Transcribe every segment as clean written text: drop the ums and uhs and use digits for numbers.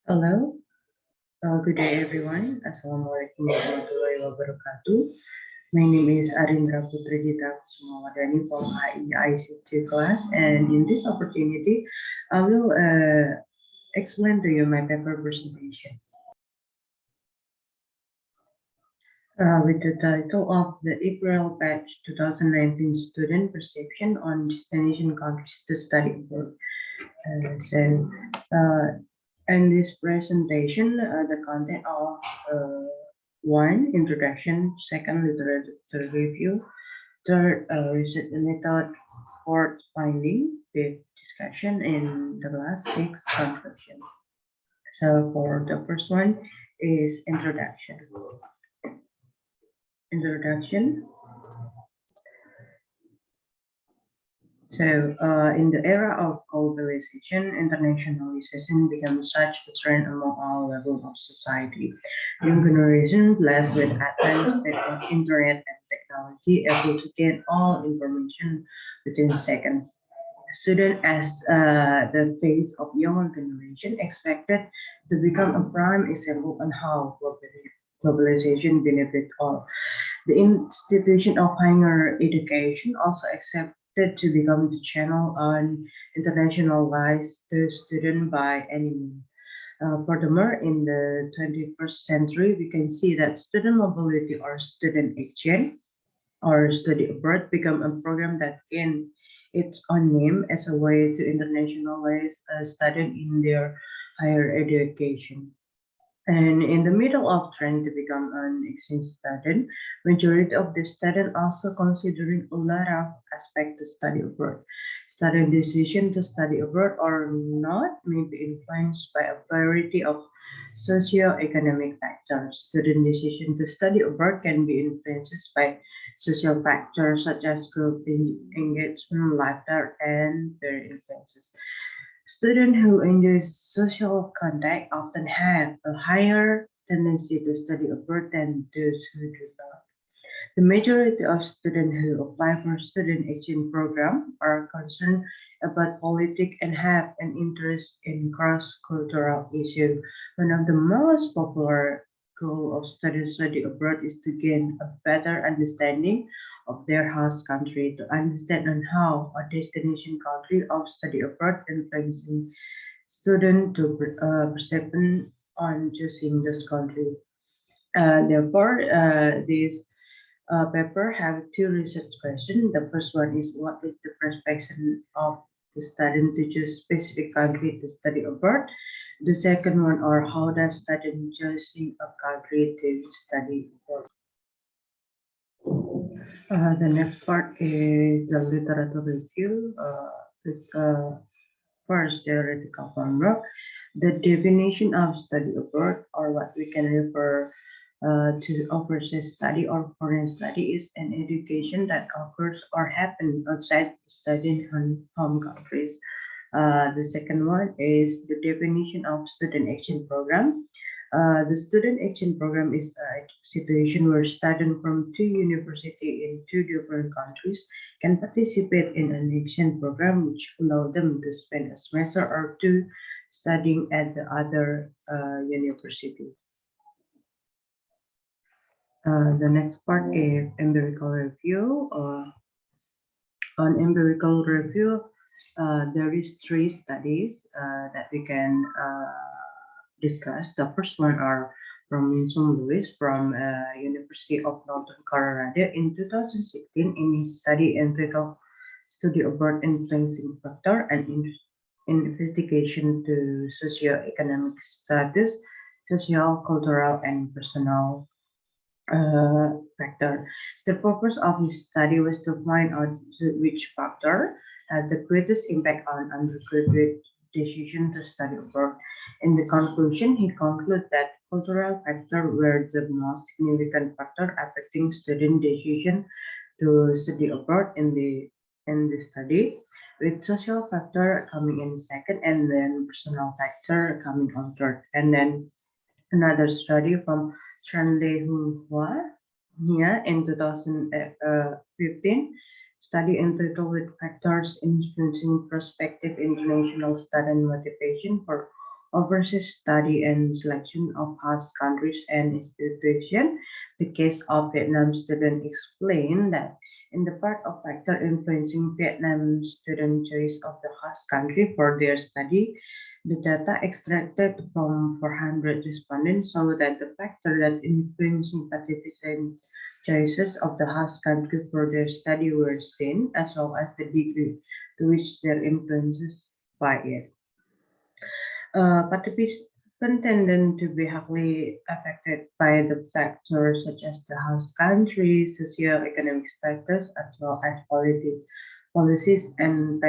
Hello, good day everyone. Assalamualaikum warahmatullahi wabarakatuh. My name is Arindra Putri Dita Kusumawardani from IEICT class, and in this opportunity, I will explain to you my paper presentation with the title of the IPIREL Batch 2019 Student Perception on Destination Countries to Study Abroad. So, in this presentation, the content of one, introduction; second, literature review; third, research method; fourth, finding; fifth, discussion; and the last, sixth, conclusion. So for the first one is introduction. Introduction. So, in the era of globalization, internationalization becomes such a trend among all levels of society. Young generation, blessed with advanced internet and technology, able to gain all information within seconds. Student, as the face of younger generation, expected to become a prime example on how globalization benefits all. The institution of higher education also accepted to become the channel on internationalize the student by any means. Furthermore, in the 21st century, we can see that student mobility or student exchange or study abroad become a program that gain its own name as a way to internationalize students in their higher education. And in the middle of trying to become an exchange student, majority of the students also considering a lot of aspects to study abroad. Student decision to study abroad or not may be influenced by a variety of socio-economic factors. Student decision to study abroad can be influenced by social factors such as group engagement, lifestyle, and their influences. Students who enjoy social contact often have a higher tendency to study abroad than those who do not. The majority of students who apply for student exchange program are concerned about politics and have an interest in cross-cultural issues. One of the most popular goal of study abroad is to gain a better understanding of their host country, to understand on how a destination country of study abroad influencing student to perception on choosing this country. Therefore, this paper have two research questions. The first one is what is the perspective of the student to choose specific country to study abroad? The second one, or how does student choosing a country to study abroad? The next part is the literature review. First, theoretical framework. The definition of study abroad, or what we can refer to overseas study or foreign study, is an education that occurs or happens outside studying home countries. The second one is the definition of student exchange program. The student exchange program is a situation where students from two universities in two different countries can participate in an exchange program which allow them to spend a semester or two studying at the other university. The next part is empirical review. On empirical review, there is three studies that we can discuss. The first one are from Winston Lewis from University of Northern Colorado in 2016 in his study entitled "Study Abroad Influencing Factor and Investigation to Socioeconomic Status, Social, Cultural, and Personal factor." The purpose of his study was to find out which factor has the greatest impact on undergraduate decision to study abroad. In the conclusion, he concluded that cultural factors were the most significant factor affecting student decision to study abroad in the study, with social factor coming in second, and then personal factor coming on third, and then another study from Chanle Hua here in 2015 study entitled Factors Influencing Prospective International Student Motivation for overseas study and selection of host countries and institutions. The case of Vietnam student explained that in the part of factor influencing Vietnam student choice of the host country for their study, the data extracted from 400 respondents show that the factor that influencing participants' choices of the host country for their study were seen, as well as the degree to which their influences by it. Participants tended to be heavily affected by the factors such as the host country, socio-economic status, as well as policies and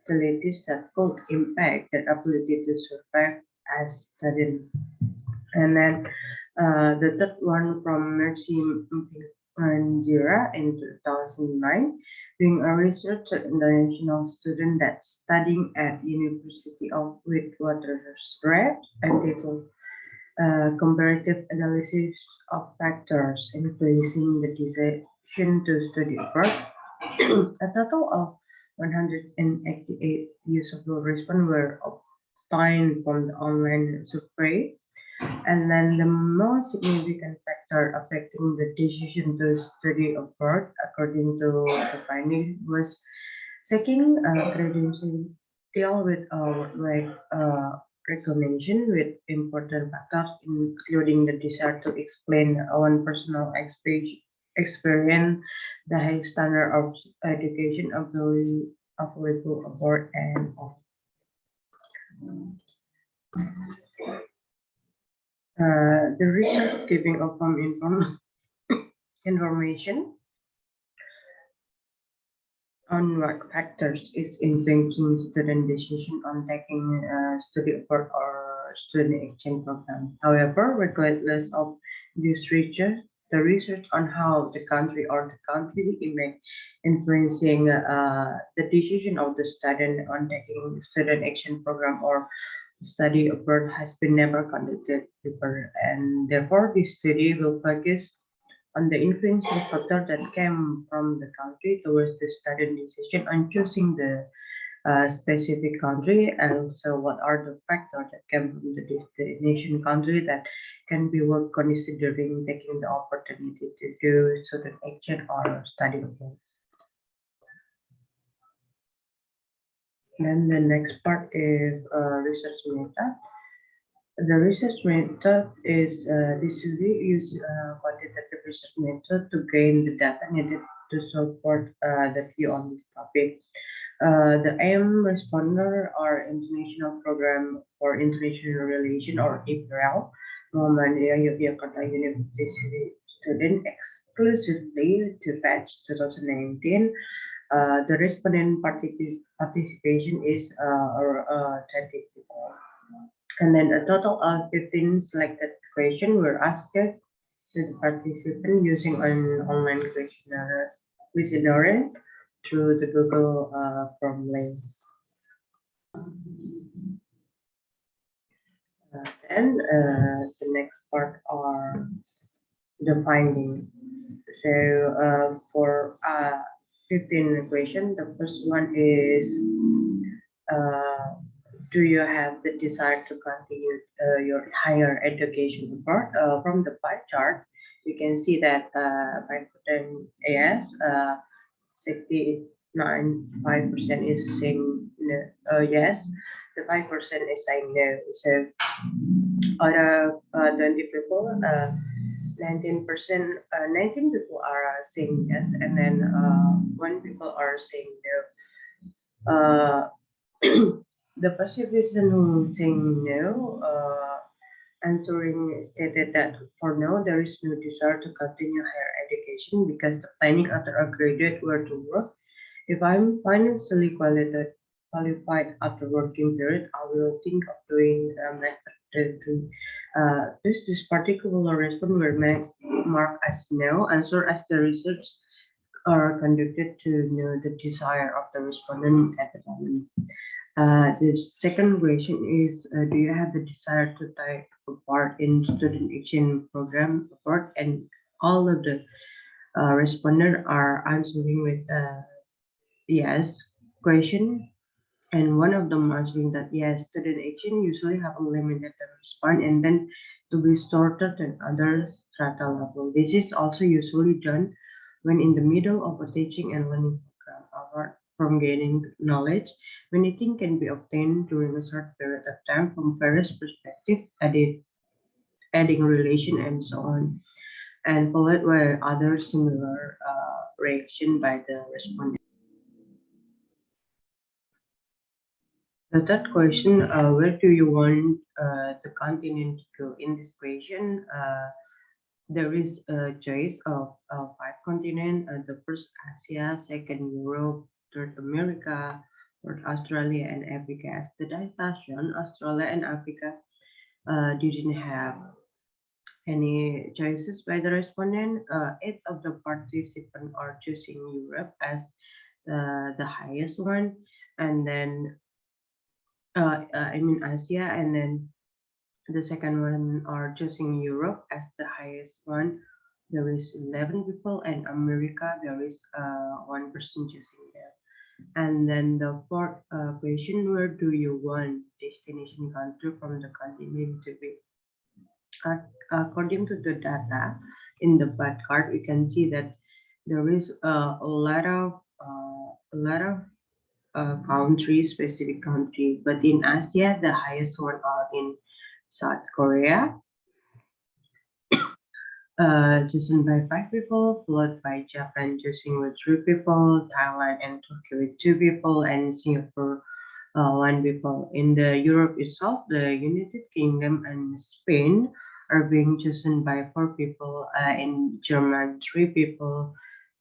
facilities that could impact their ability to survive as students. And then the third one from Mercy Jira in 2009, doing a research at international student that's studying at University of Witwatersrand entitled comparative analysis of factors influencing the decision to study abroad. A total of 188 usable responses were obtained from the online survey, and then the most significant factor affecting the decision to study abroad, according to the finding, was seeking credential with worldwide recognition with important factors, including the desire to explain own personal experience, the high standard of education available abroad, and of the research giving of information on what factors is influencing student decision on taking study abroad or student exchange program. However, regardless of this research, the research on how the country or the country may influencing the decision of the student on taking student exchange program or study abroad has been never conducted before, and therefore this study will focus on the influencing factor that came from the country towards the student decision on choosing the specific country, and also what are the factors that came from the destination country that can be worth considering taking the opportunity to do student exchange or study abroad. Then the next part is research method. The research method is this will be use quantitative research method to gain the data needed to support the view on this topic. The aim responder are international program for international relation or IPIREL, Muhammadiyah Yogyakarta University student exclusively to batch 2019. The respondent participation is 20 people. And then a total of 15 selected questions were asked to the participant using an online questionnaire through the Google Form links. Then the next part are the finding. So for 15 questions, the first one is do you have the desire to continue your higher education abroad? From the pie chart, you can see that 5% yes, 69.5% is saying no, yes, the 5% is saying no. So out of 20 people, 19%, 19 people are saying yes, and then one people are saying no. The participant who saying no, answering stated that for now there is no desire to continue higher education because the planning after a graduate were to work. If I'm financially qualified after working period, I will think of doing a master degree. This particular response were marked as no, answer as the research are conducted to know the desire of the respondent at the moment. The second question is, do you have the desire to take part in student exchange program abroad? And all of the respondents are answering with yes question. And one of them answering that yes, student action usually have a limited response and then to be sorted at other strata level. This is also usually done when in the middle of a teaching and learning program. Apart from gaining knowledge, anything can be obtained during a short period of time from various perspectives, adding relation and so on, and followed by other similar reaction by the respondent. The third question, where do you want the continent to go? In this question, there is a choice of five continents. The first Asia, second Europe, third America, fourth Australia, and Africa. As the data shown, Australia and Africa didn't have any choices by the respondent. Eight of the participants are choosing Europe as the highest one, and then I mean Asia, and then the second one are choosing Europe as the highest one. There is 11 people, and America there is one person choosing there. And then the fourth question: where do you want destination country from the continent to be? According to the data in the bar card, we can see that there is a lot of country, specific country, but in Asia, the highest one are in South Korea, chosen by five people, followed by Japan, choosing with three people, Thailand and Turkey with two people, and Singapore, one people. In the Europe itself, the United Kingdom and Spain are being chosen by four people, in German, three people,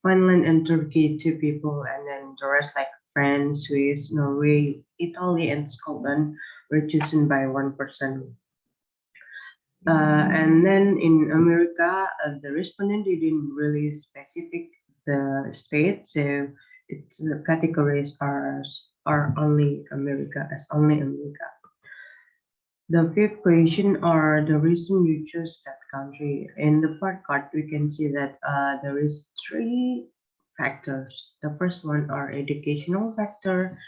Finland and Turkey, two people, and then the rest like France, Swiss, Norway, Italy, and Scotland were chosen by one person. And then in America, the respondent didn't really specific the state, so its categories are only America as only America. The fifth question are the reason you choose that country. In the part card, we can see that there is three factors. The first one are educational factor,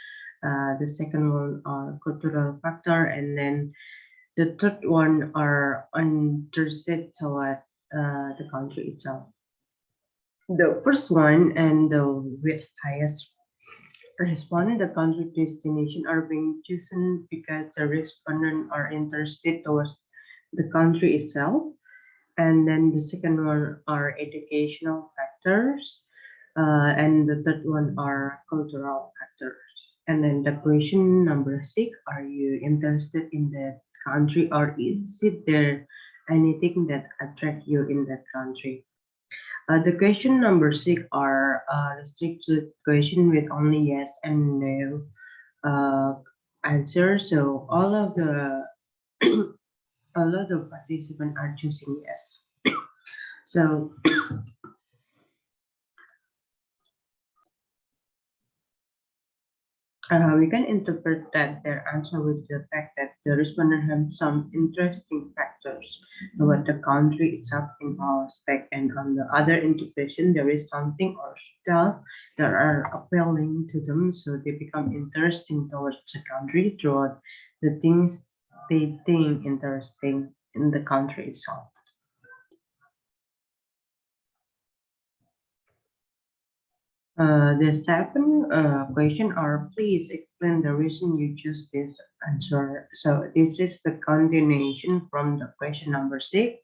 the second one are cultural factor, and then the third one are interested toward the country itself. The first one and the with highest respondent, the country destination are being chosen because the respondent are interested towards the country itself. And then the second one are educational factors, and the third one are cultural factors. And then the question number six, are you interested in that country or is it there anything that attract you in that country? The question number six are restricted question with only yes and no answer. So all of the participants are choosing yes. So we can interpret that their answer with the fact that the respondent have some interesting factors about the country itself in all aspect, and on the other interpretation, there is something or stuff that are appealing to them, so they become interesting towards the country throughout the things they think interesting in the country itself. The second question are please explain the reason you choose this answer. So this is the continuation from the question number six.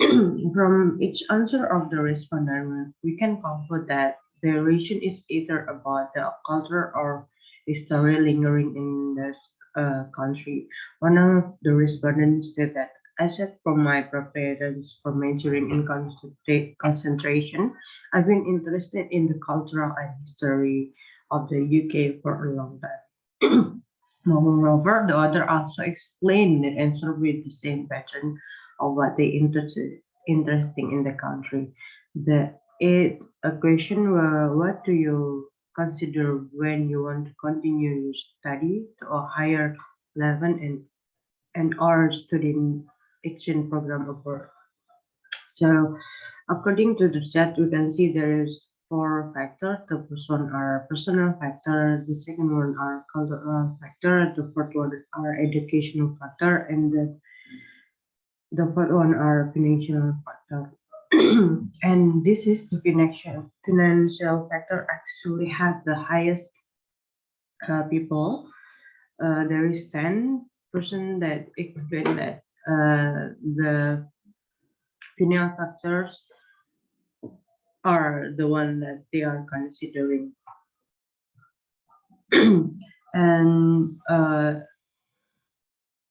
From each answer of the respondent, we can conclude that the region is either about the culture or history lingering in this country. One of the respondents said that aside from my preference for majoring in concentration, I've been interested in the cultural and history of the UK for a long time. Moreover, the author also explained the answer with the same pattern of what they interesting in the country. The it a question what do you consider when you want to continue your study to a higher level and our student action program abroad. So according to the chat, we can see there is four factors. The first one are personal factor, the second one are cultural factor, the fourth one are educational factor, and the fourth one are financial factor. And this is the financial factor actually have the highest people. There is 10% that explain that the financial factors are the one that they are considering. And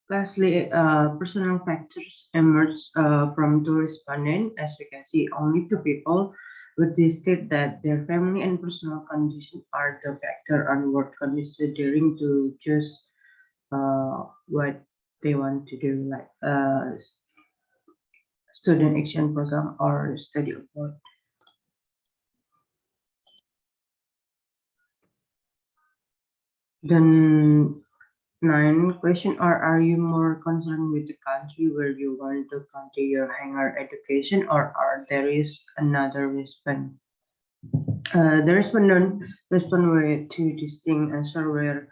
lastly, personal factors emerge from the respondent. As we can see, only two people would state that their family and personal condition are the factor on what considering to choose what they want to do, like student exchange program or study abroad. Then nine question are you more concerned with the country where you want to continue your higher education, or are there is another response? The respondent respond with two distinct answer where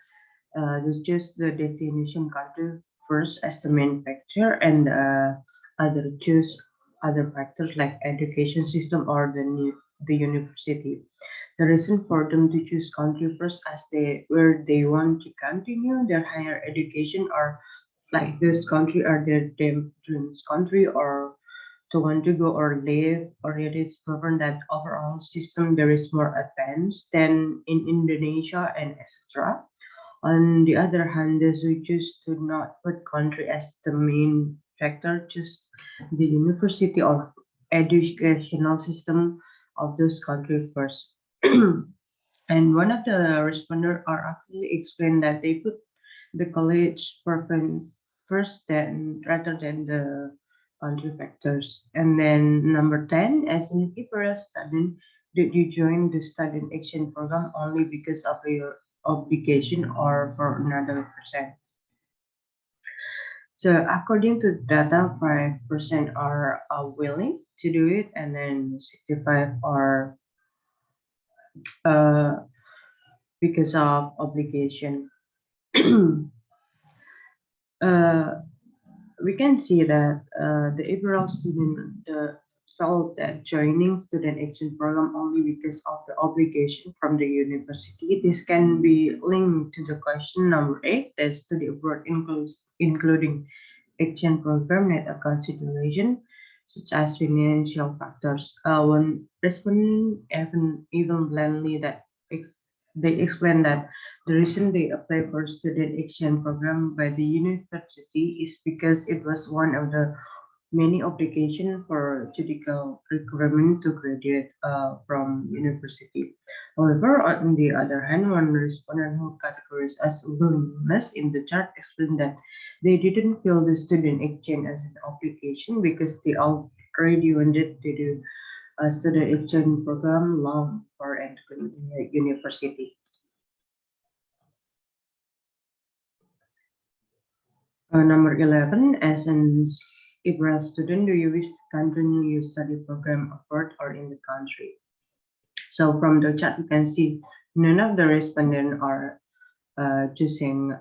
they choose the destination country first as the main factor, and other choose other factors like education system or the university. The reason for them to choose country first as they where they want to continue their higher education, or like this country are their dreams country, or to want to go or live, or it is proven that overall system there is more advanced than in Indonesia and etc. On the other hand, those who choose to not put country as the main factor, choose the university or educational system of those country first. And one of the responders are actually explained that they put the college preference first then rather than the country factors. And then number 10, as an IPIREL student, did you join the student action program only because of your obligation or for another percent? So according to data, 5% are willing to do it, and then 65 are uh, because of obligation. uh, we can see that the April student felt that joining student action program only because of the obligation from the university. This can be linked to the question number 8, that study abroad including action program net a consideration such as financial factors. One respondent even blandly that they explain that the reason they apply for student exchange program by the university is because it was one of the many obligations for judicial requirement to graduate from university. However, on the other hand, one respondent who categorized as willingness in the chart explained that they didn't feel the student exchange as an obligation because they already wanted to do a student exchange program long for entering the university. Number 11, as an Israel student, do you wish to continue your study program abroad or in the country? So from the chat, you can see none of the respondents are choosing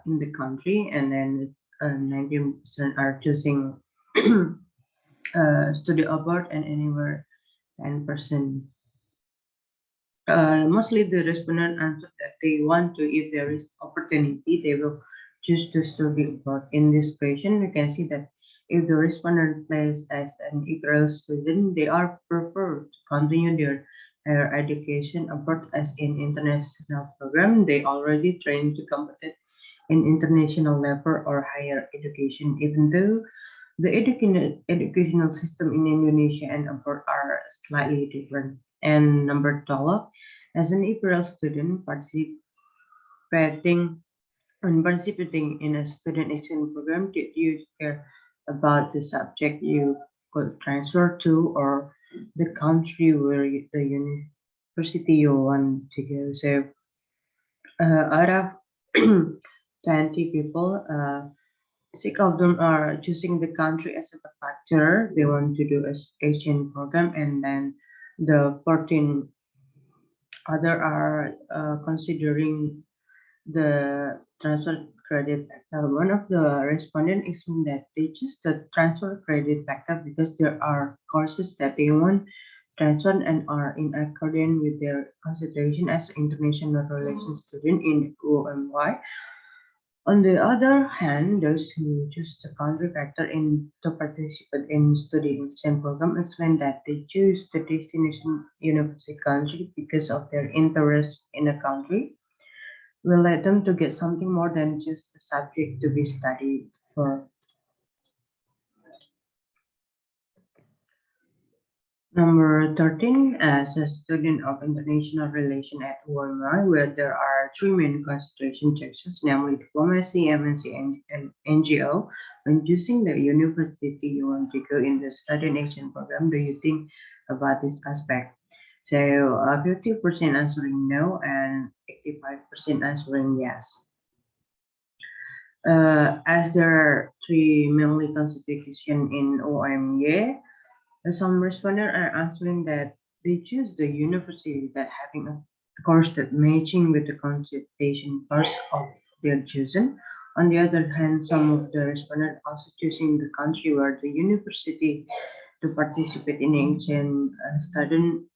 in the country, and then 19% are choosing study abroad, and anywhere 10%. Mostly the respondent answered that they want to, if there is opportunity, they will choose to study abroad. In this question, you can see that if the respondent plays as an April student, they are preferred to continue their higher education abroad as in international program. They already trained to compete in international level or higher education, even though the educational system in Indonesia and abroad are slightly different. And number 12, as an April student participating in a student exchange program, did you care about the subject you could transfer to, or the country where the university you want to go? So out of 20 people, 6 of them are choosing the country as a factor. They want to do a Asian program, and then the 14 Other are considering the transfer credit factor. One of the respondents explained that they choose the transfer credit factor because there are courses that they want transfer and are in accordance with their consideration as international relations student in OMY. On the other hand, those who choose the country factor in to participate in studying same program explain that they choose the destination university country because of their interest in a country will let them to get something more than just a subject to be studied for. Number 13, as a student of international relations at UMI, where there are three main concentration choices, namely diplomacy, MNC, and NGO. When choosing the university you want to go in the study and action program, do you think about this aspect? So 50% answering no and 85% answering yes. As there are three mainly constitution in OMY, some respondents are answering that they choose the university that having a course that matching with the constitution course of their chosen. On the other hand, some of the respondents also choosing the country where the university to participate in ancient student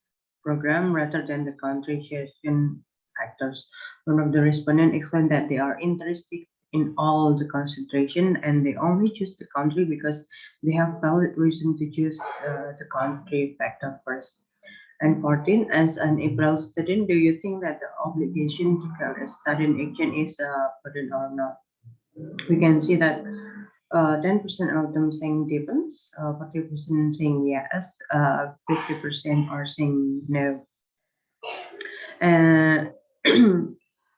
program rather than the country selection factors. One of the respondents explained that they are interested in all the concentration and they only choose the country because they have valid reason to choose the country factor first. And 14, as an April student, do you think that the obligation to carry a student action is a burden or not? We can see that 10% of them saying depends, 40% saying yes, 50% are saying no. And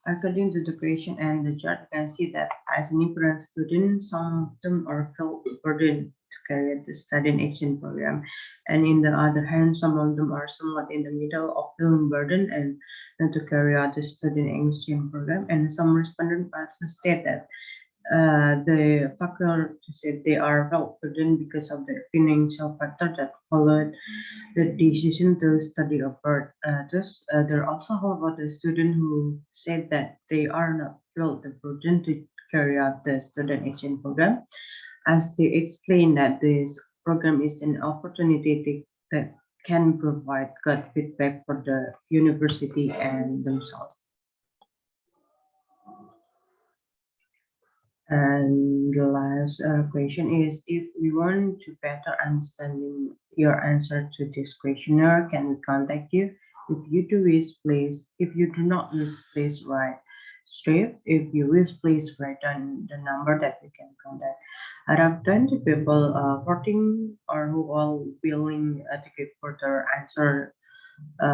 according to the question and the chart, you can see that as an immigrant student, some of them are felt burdened to carry the study and action program. And in the other hand, some of them are somewhat in the middle of feeling burdened and not to carry out the study and action program. And some respondents also state that the factor said they are felt burdened because of the financial factor that followed the decision to study abroad. There are also about the student who said that they are not felt the burden to carry out the student exchange program, as they explain that this program is an that can provide good feedback for the university and themselves. And the last question is, if we want to better understanding your answer to this questionnaire, can we contact you? If you do wish, please. If you do not wish, please write straight. If you wish, please write down the number that we can contact. Out of 20 people, 14 are who are willing to give further answer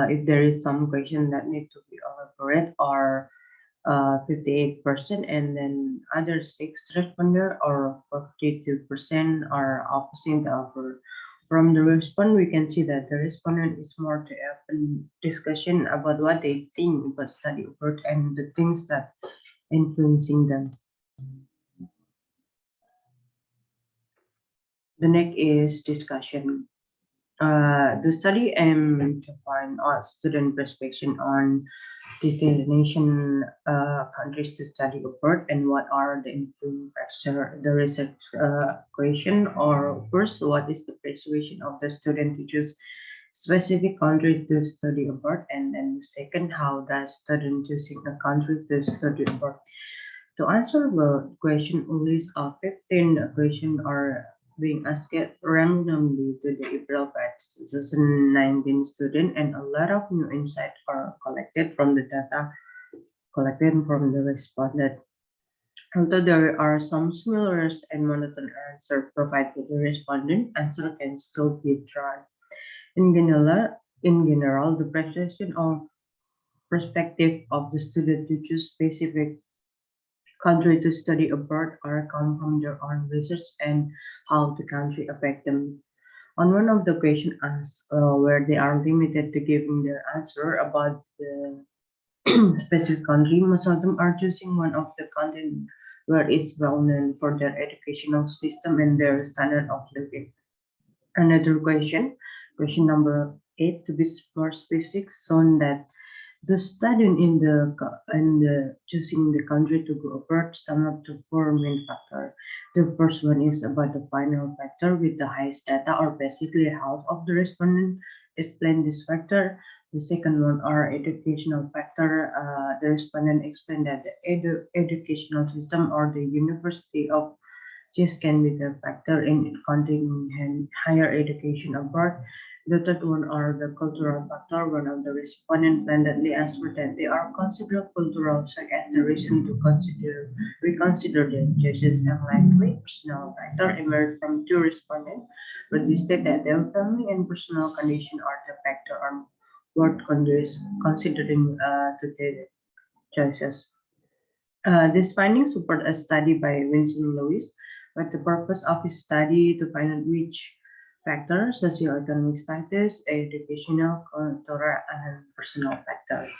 if there is some question that need to be elaborate or 58%, and then other six responder or 42% are opposing the offer. From the response, we can see that the respondent is more to open discussion about what they think about study abroad and the things that influencing them. The next is discussion. The study aimed to find a student perspective on destination countries to study abroad and what are the influence factor. The research question or first, what is the persuasion of the student to choose specific country to study abroad, and then second, how does student choosing a country to study abroad? To answer the question, a list of 15 questions are being asked randomly to the April batch 2019 student, and a lot of new insights are collected from the data collected from the respondent. Although there are some similar and monotone answers provided to the respondent, answer can still be tried. In general, the perception of perspective of the student to choose specific country to study abroad or come from their own research and how the country affect them. On one of the questions asked, where they are limited to giving their answer about the specific country, most of them are choosing one of the country where it's well known for their educational system and their standard of living. Another question number 8, to be more specific, shown that The student in the choosing the country to go abroad sum up to four main factors. The first one is about the final factor with the highest data, or basically half of the respondent explain this factor. The second one are educational factor. The respondent explained that the educational system or the university of this can be the factor in continuing higher education abroad. The third one are the cultural factor. One of the respondents blendedly answered that they are considered cultural shock as the reason to reconsider their choices, and likely personal factor emerged from two respondents, but they state that their family and personal condition are the factor on what considering to their choices. This finding support a study by Winston Lewis, with the purpose of his study to find out which factors, socioeconomic status, educational, cultural, and personal factors.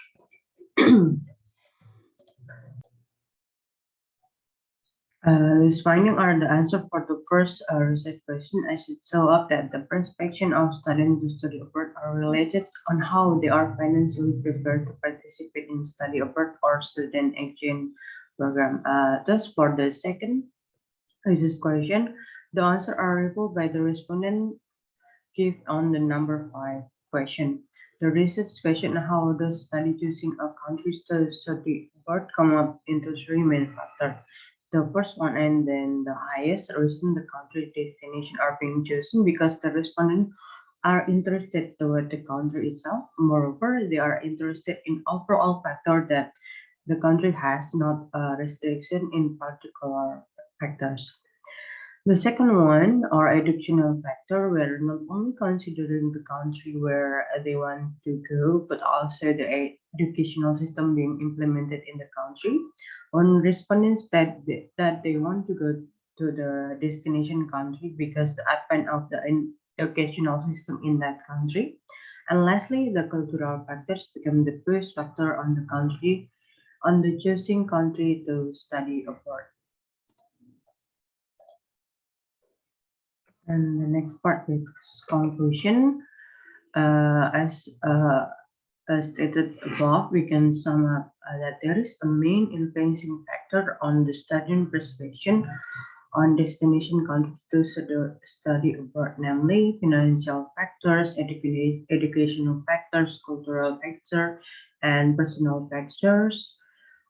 His findings are the answer for the first research question, as it show up that the perspective of students to study abroad are related on how they are financially prepared to participate in study abroad or student exchange program. Thus, for the second this question, the answer are revealed by the respondent give on the number five question. The research question how does study choosing a country to study abroad come up into three main factors. The first one and then the highest reason the country destination are being chosen because the respondent are interested toward the country itself. Moreover, they are interested in overall factor that the country has not a restriction in particular factors. The second one, or educational factor, where not only considering the country where they want to go, but also the educational system being implemented in the country. On respondents that they want to go to the destination country because the advent of the educational system in that country. And lastly, the cultural factors become the first factor on the country on the choosing country to study abroad. And the next part is conclusion. As stated above, we can sum up that there is a main influencing factor on the student perception on destination country to study abroad, namely financial factors, educational factors, cultural factor, and personal factors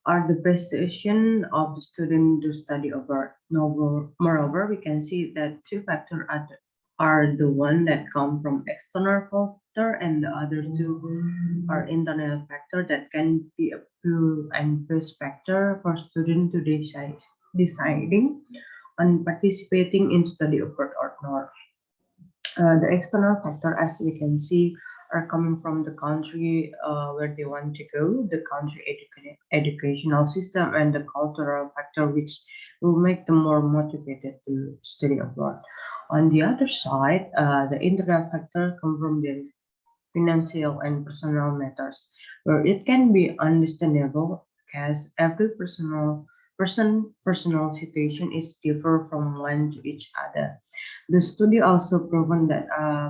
are the prestation of the student to study abroad. Moreover, we can see that two factors are the one that come from external factor and the other two are internal factor that can be a pull and push factor for student to deciding on participating in study abroad or not. The external factor, as we can see, are coming from the country where they want to go, the country educational system, and the cultural factor, which will make them more motivated to study abroad. On the other side, the internal factor come from the financial and personal matters, where it can be understandable because every personal situation is different from one to each other. The study also proven that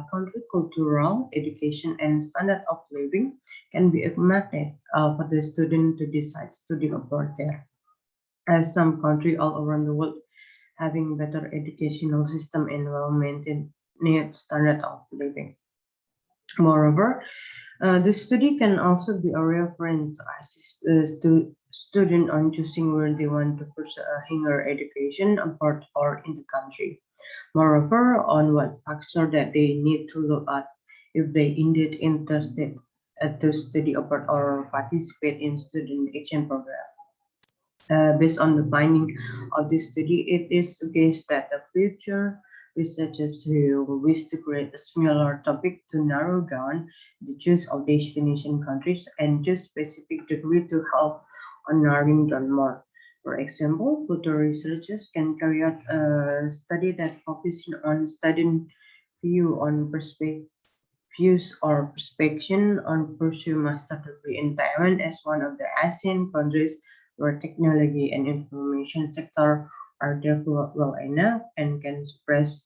country cultural education and standard of living can be a magnet for the student to decide studying abroad there. As some country all around the world having better educational system and well maintained standard of living. Moreover, the study can also be a reference to assist student on choosing where they want to pursue a higher education abroad or in the country. Moreover, on what factor that they need to look at if they indeed interested to study abroad or participate in student exchange program. Based on the finding of this study, it is suggests that the future researchers who wish to create a similar topic to narrow down the choice of destination countries and choose specific degree to help on narrowing down more. For example, future researchers can carry out a study that focuses on student view on views or perspective on pursue master degree in Taiwan as one of the ASEAN countries where technology and information sector are developed well enough and can suppress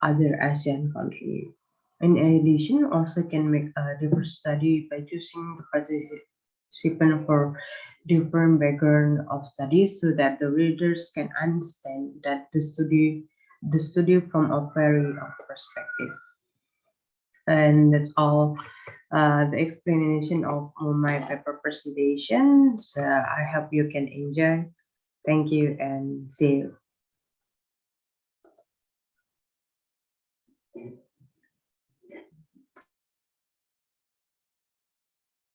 other ASEAN countries. In addition, also can make a diverse study by choosing the Sippen for different background of studies so that the readers can understand that the study from a very of perspective. And that's all the explanation of my paper presentation. So I hope you can enjoy. Thank you and see you.